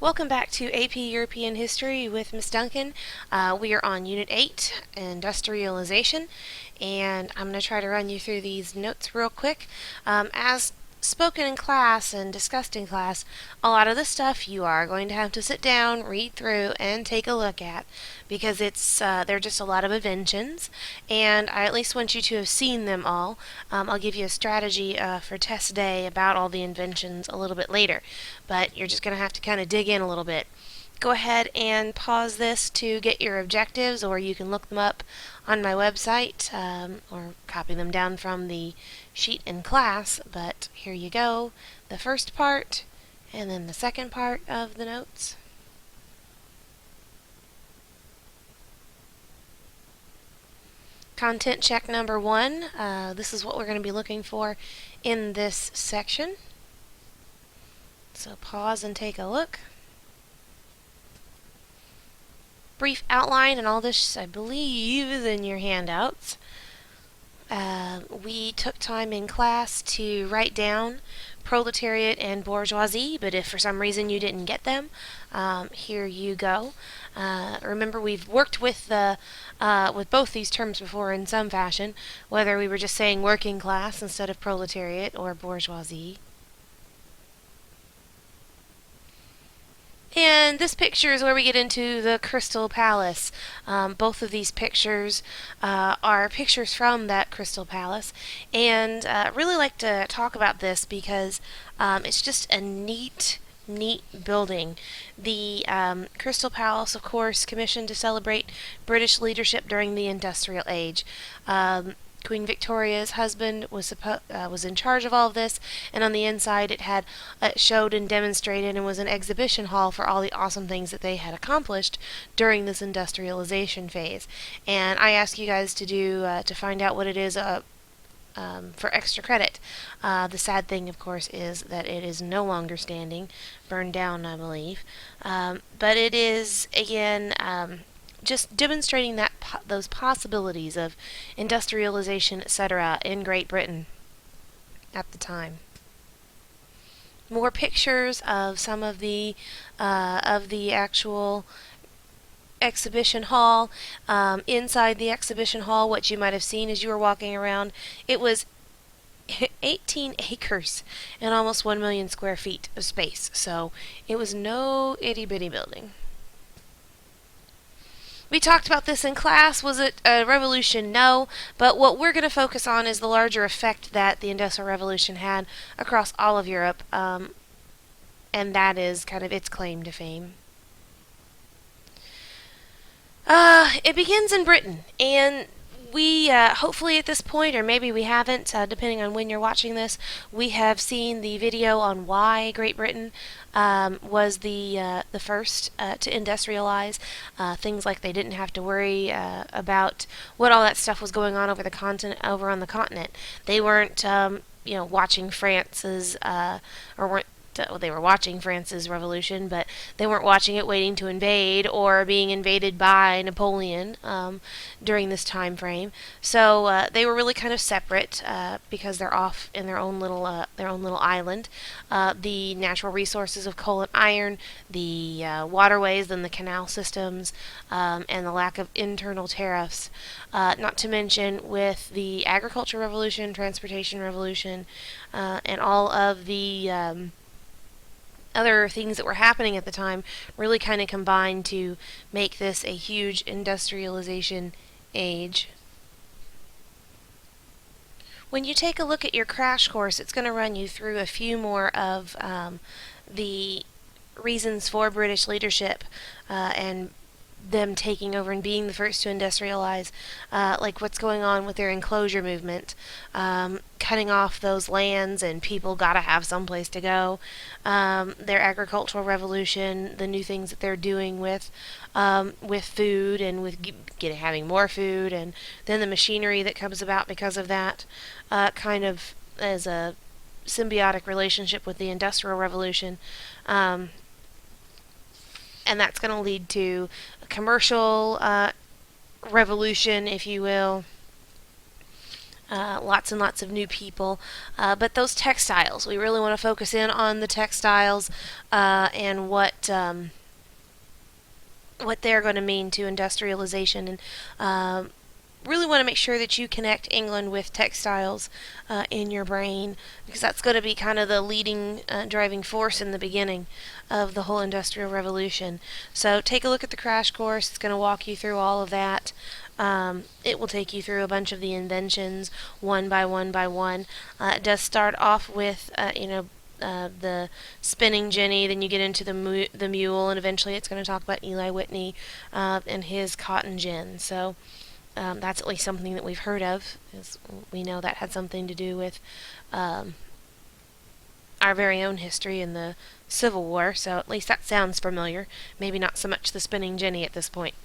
Welcome back to AP European History with Miss Duncan. We are on Unit 8, Industrialization, and I'm going to try to run you through these notes real quick. As spoken in class and discussed in class, a lot of the stuff you are going to have to sit down, read through, and take a look at because they're just a lot of inventions, and I at least want you to have seen them all. I'll give you a strategy for test day about all the inventions a little bit later, but you're just going to have to kind of dig in a little bit. Go ahead and pause this to get your objectives, or you can look them up on my website or copy them down from the sheet in class. But here you go, the first part and then the second part of the notes. Content check number 1. This is what we're going to be looking for in this section. So pause and take a look. Brief outline, and all this, I believe, is in your handouts. We took time in class to write down proletariat and bourgeoisie, but if for some reason you didn't get them, here you go. Remember, we've worked with both these terms before in some fashion, whether we were just saying working class instead of proletariat or bourgeoisie. And this picture is where we get into the Crystal Palace. Both of these pictures are pictures from that Crystal Palace, and I really like to talk about this because it's just a neat building. The Crystal Palace, of course, commissioned to celebrate British leadership during the Industrial Age. Queen Victoria's husband was in charge of all of this, and on the inside it showed and demonstrated and was an exhibition hall for all the awesome things that they had accomplished during this industrialization phase. And I ask you guys to find out what it is for extra credit. The sad thing, of course, is that it is no longer standing, burned down, I believe. But it is, again, just demonstrating those possibilities of industrialization, etc., in Great Britain at the time. More pictures of some of the actual exhibition hall. Inside the exhibition hall, what you might have seen as you were walking around, it was 18 acres and almost 1 million square feet of space. So it was no itty-bitty building. We talked about this in class. Was it a revolution? No. But what we're going to focus on is the larger effect that the Industrial Revolution had across all of Europe, and that is kind of its claim to fame. It begins in Britain, and we, hopefully at this point, or maybe we haven't, depending on when you're watching this, we have seen the video on why Great Britain was the first to industrialize. Things like they didn't have to worry about what all that stuff was going on over on the continent. They weren't, watching France's, or weren't. They were watching France's revolution, but they weren't watching it waiting to invade or being invaded by Napoleon during this time frame. So they were really kind of separate because they're off in their own little island. The natural resources of coal and iron, the waterways and the canal systems, and the lack of internal tariffs. Not to mention with the agriculture revolution, transportation revolution, and all of the other things that were happening at the time really kind of combined to make this a huge industrialization age. When you take a look at your crash course, it's going to run you through a few more of the reasons for British leadership and them taking over and being the first to industrialize, like what's going on with their enclosure movement, cutting off those lands, and people gotta have someplace to go, their agricultural revolution, the new things that they're doing with food and with having more food, and then the machinery that comes about because of that, kind of as a symbiotic relationship with the Industrial Revolution. And that's going to lead to a commercial revolution, if you will. lots and lots of new people. But those textiles, we really want to focus in on the textiles and what they're going to mean to industrialization, and really want to make sure that you connect England with textiles in your brain, because that's going to be kind of the leading driving force in the beginning of the whole Industrial Revolution. So take a look at the crash course. It's going to walk you through all of that. It will take you through a bunch of the inventions one by one by one. It does start off with, the spinning jenny, then you get into the mule, and eventually it's going to talk about Eli Whitney and his cotton gin. So that's at least something that we've heard of, because we know that had something to do with our very own history in the Civil War, so at least that sounds familiar. Maybe not so much the spinning jenny at this point.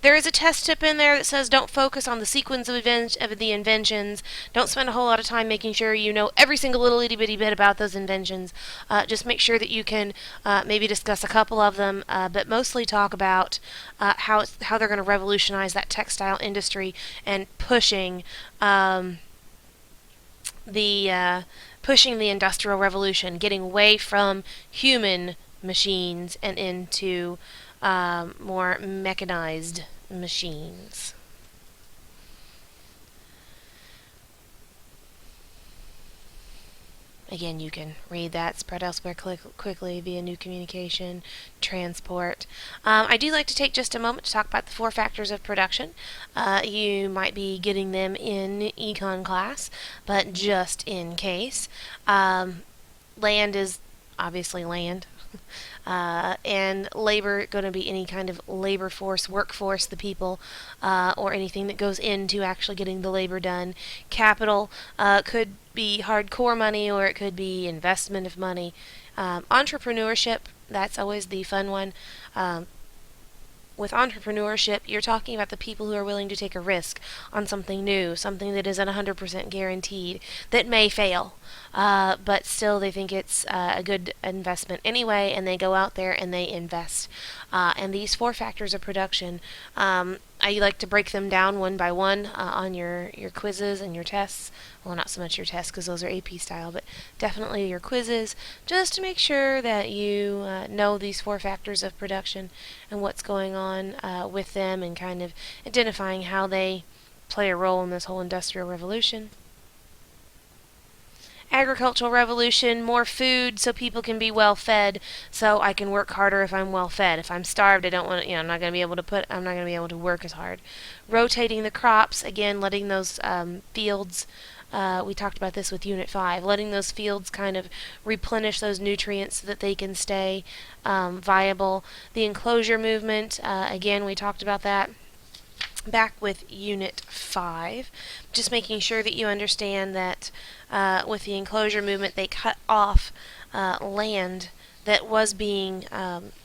There is a test tip in there that says don't focus on the sequence of the inventions. Don't spend a whole lot of time making sure you know every single little itty bitty bit about those inventions. Just make sure that you can maybe discuss a couple of them, but mostly talk about how they're going to revolutionize that textile industry and pushing pushing the Industrial Revolution, getting away from human machines and into more mechanized machines. Again, you can read that, spread elsewhere quickly via new communication, transport. I do like to take just a moment to talk about the 4 factors of production. You might be getting them in econ class, but just in case. Land is obviously land. And labor, going to be any kind of labor force, workforce, the people, or anything that goes into actually getting the labor done. Capital could be hardcore money, or it could be investment of money. Entrepreneurship, that's always the fun one. With entrepreneurship, you're talking about the people who are willing to take a risk on something new, something that isn't 100% guaranteed, that may fail, but still they think it's a good investment anyway, and they go out there and they invest. And these 4 factors of production, I like to break them down one by one on your quizzes and your tests. Well, not so much your tests, because those are AP style, but definitely your quizzes, just to make sure that you know these 4 factors of production and what's going on with them, and kind of identifying how they play a role in this whole Industrial Revolution. Agricultural revolution, more food so people can be well fed, so I can work harder if I'm well fed. If I'm starved, I don't want to, I'm not going to be able to work as hard. Rotating the crops, again, letting those fields, we talked about this with Unit 5, letting those fields kind of replenish those nutrients so that they can stay viable. The enclosure movement, again, we talked about that back with Unit 5, just making sure that you understand that with the enclosure movement, they cut off land that was being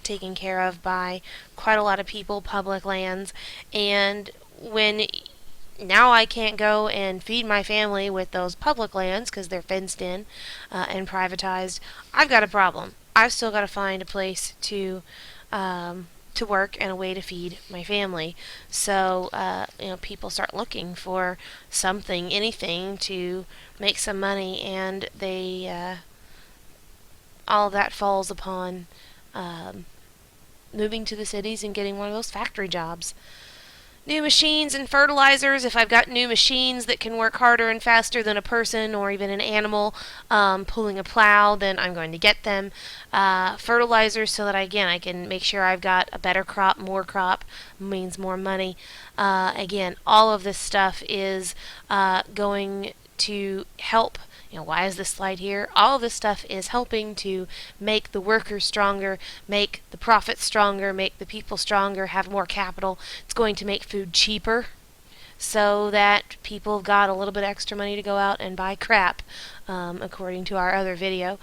taken care of by quite a lot of people, public lands, and when now I can't go and feed my family with those public lands because they're fenced in and privatized, I've got a problem. I've still got to find a place to work and a way to feed my family. So, people start looking for something, anything to make some money, and they, all of that falls upon moving to the cities and getting one of those factory jobs. New machines and fertilizers. If I've got new machines that can work harder and faster than a person or even an animal pulling a plow, then I'm going to get them. Fertilizers, so that I can make sure I've got a better crop. More crop means more money. Again, all of this stuff is going to help. Why is this slide here? All of this stuff is helping to make the workers stronger, make the profits stronger, make the people stronger, have more capital. It's going to make food cheaper so that people have got a little bit extra money to go out and buy crap, according to our other video.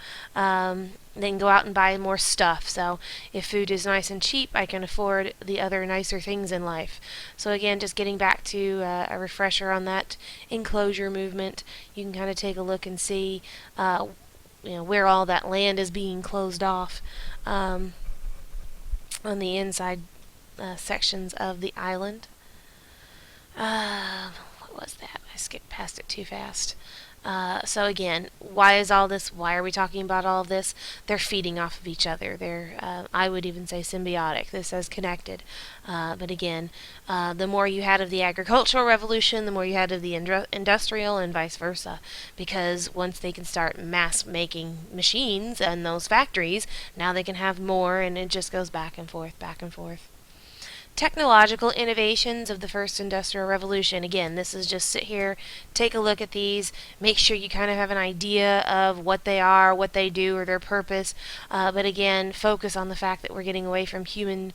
They can go out and buy more stuff. So if food is nice and cheap, I can afford the other nicer things in life. So again, just getting back to a refresher on that enclosure movement, you can kind of take a look and see where all that land is being closed off on the inside sections of the island. What What was that? I skipped past it too fast. So again, why is all this? Why are we talking about all of this? They're feeding off of each other. They're, I would even say, symbiotic. This says connected. But again, the more you had of the agricultural revolution, the more you had of the industrial, and vice versa. Because once they can start mass making machines in those factories, now they can have more, and it just goes back and forth, back and forth. Technological innovations of the first industrial revolution. Again, this is just sit here, take a look at these, make sure you kind of have an idea of what they are, what they do, or their purpose. But again, focus on the fact that we're getting away from human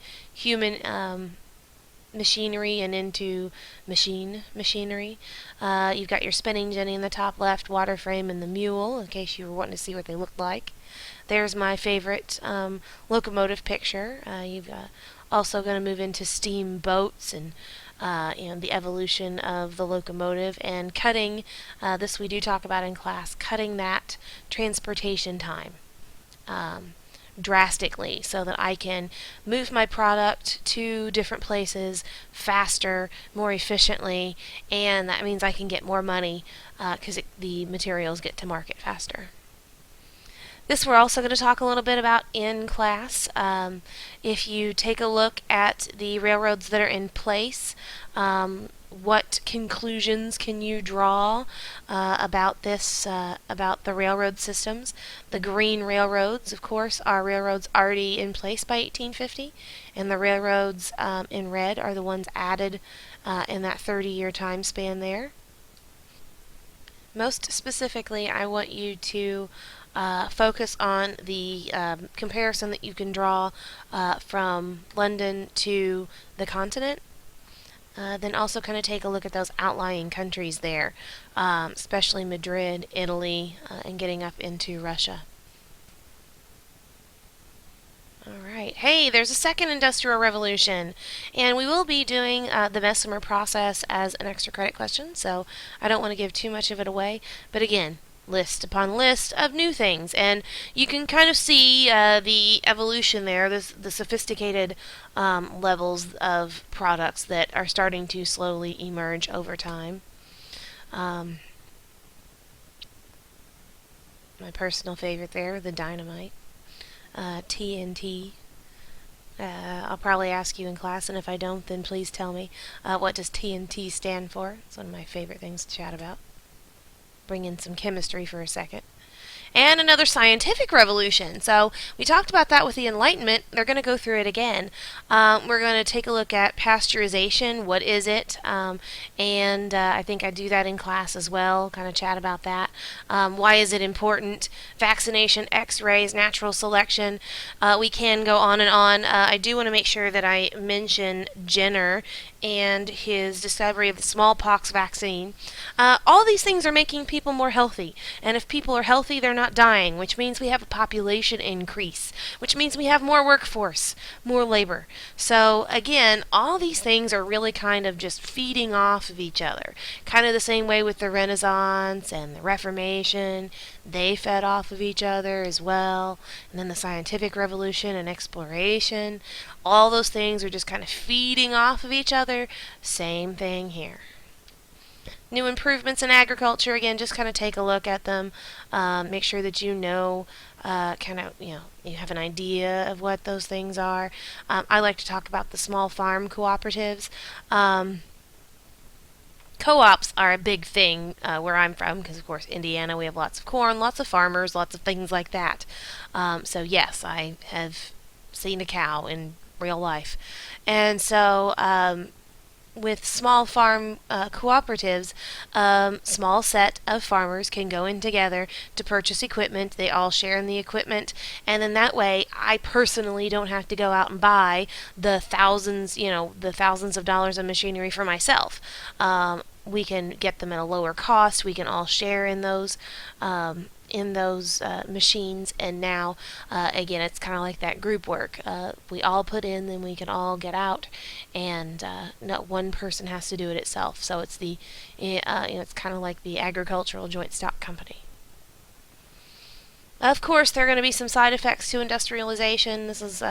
machinery and into machinery. You've got your spinning jenny in the top left, water frame, and the mule, in case you were wanting to see what they looked like. There's my favorite locomotive picture. You've also going to move into steam boats and the evolution of the locomotive and cutting. This we do talk about in class, cutting that transportation time drastically so that I can move my product to different places faster, more efficiently, and that means I can get more money because the materials get to market faster. This we're also going to talk a little bit about in class. If you take a look at the railroads that are in place, what conclusions can you draw about this, about the railroad systems? The green railroads, of course, are railroads already in place by 1850, and the railroads in red are the ones added in that 30-year time span there. Most specifically, I want you to focus on the comparison that you can draw from London to the continent. Then also kind of take a look at those outlying countries there, especially Madrid, Italy, and getting up into Russia. Alright, hey, there's a second industrial revolution, and we will be doing the Bessemer process as an extra credit question, so I don't want to give too much of it away, but again, list upon list of new things, and you can kind of see the evolution there, the sophisticated levels of products that are starting to slowly emerge over time. My personal favorite there, the dynamite. TNT. I'll probably ask you in class, and if I don't, then please tell me. What does TNT stand for? It's one of my favorite things to chat about. Bring in some chemistry for a second. And another scientific revolution. So we talked about that with the Enlightenment. They're going to go through it again. We're going to take a look at pasteurization. What is it? And I think I do that in class as well, kind of chat about that. Why is it important? Vaccination, x-rays, natural selection. We can go on and on. I do want to make sure that I mention Jenner and his discovery of the smallpox vaccine. All these things are making people more healthy. And if people are healthy, they're not dying, which means we have a population increase, which means we have more workforce, more labor. So again, all these things are really kind of just feeding off of each other. Kind of the same way with the Renaissance and the Reformation. They fed off of each other as well. And then the scientific revolution and exploration. All those things are just kind of feeding off of each other. Same thing here. New improvements in agriculture, again, just kind of take a look at them. Make sure that you know, you have an idea of what those things are. I like to talk about the small farm cooperatives. Co-ops are a big thing where I'm from, because of course Indiana, we have lots of corn, lots of farmers, lots of things like that. So yes, I have seen a cow in real life. And so with small farm cooperatives, small set of farmers can go in together to purchase equipment. They all share in the equipment, and then that way I personally don't have to go out and buy the thousands of dollars of machinery for myself. We can get them at a lower cost. We can all share in those machines, and now again, it's kind of like that group work. We all put in, then we can all get out, and not one person has to do it itself. So it's it's kind of like the agricultural joint stock company. Of course, there are going to be some side effects to industrialization. This is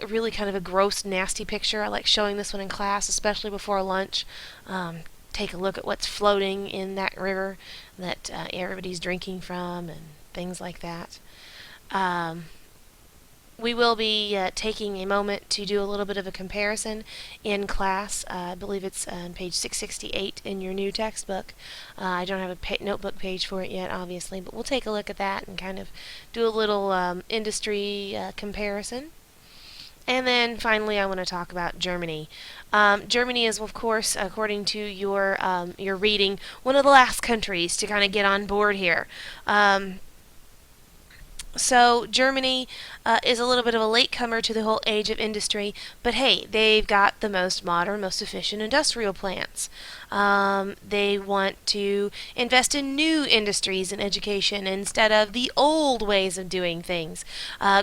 really kind of a gross, nasty picture. I like showing this one in class, especially before lunch. take a look at what's floating in that river that everybody's drinking from and things like that. Um, we will be taking a moment to do a little bit of a comparison in class. I believe it's on page 668 in your new textbook. I don't have a notebook page for it yet, obviously, but we'll take a look at that and kind of do a little industry comparison. And then finally, I want to talk about Germany. Germany is, of course, according to your reading, one of the last countries to kind of get on board here. So Germany is a little bit of a latecomer to the whole age of industry, but hey, they've got the most modern, most efficient industrial plants. They want to invest in new industries and education instead of the old ways of doing things.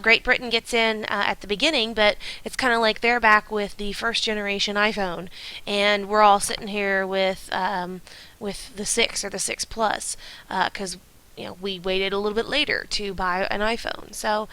Great Britain gets in at the beginning, but it's kind of like they're back with the first generation iPhone, and we're all sitting here with the 6 or the 6 Plus, because we waited a little bit later to buy an iPhone. So,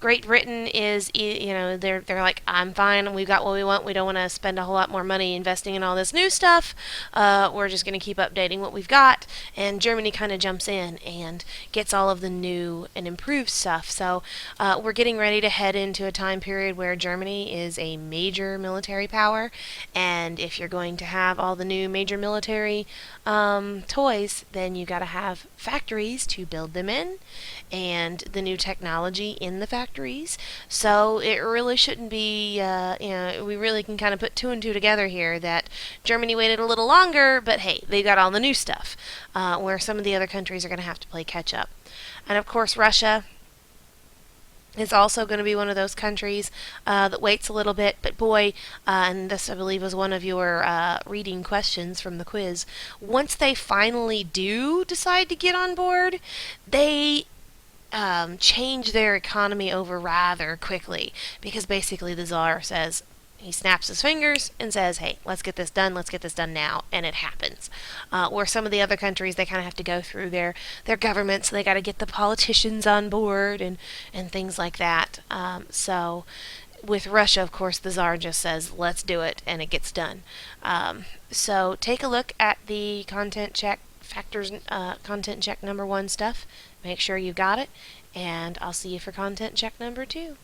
Great Britain is, they're like, I'm fine, we've got what we want, we don't want to spend a whole lot more money investing in all this new stuff, we're just going to keep updating what we've got, and Germany kind of jumps in and gets all of the new and improved stuff. So we're getting ready to head into a time period where Germany is a major military power, and if you're going to have all the new major military toys, then you got to have factories to build them in, and the new technology in the factories. So it really shouldn't be, we really can kind of put 2 and 2 together here that Germany waited a little longer, but hey, they got all the new stuff, where some of the other countries are going to have to play catch up. And of course, Russia is also going to be one of those countries that waits a little bit. But boy, and this I believe was one of your reading questions from the quiz, once they finally do decide to get on board, they change their economy over rather quickly, because basically the czar says, he snaps his fingers and says, hey, let's get this done now, and it happens. Where some of the other countries, they kind of have to go through their governments, so they got to get the politicians on board and things like that. So with Russia, of course, the czar just says, let's do it, and it gets done. So take a look at the content check factors, content check number 1 stuff. Make sure you got it, and I'll see you for content check number 2.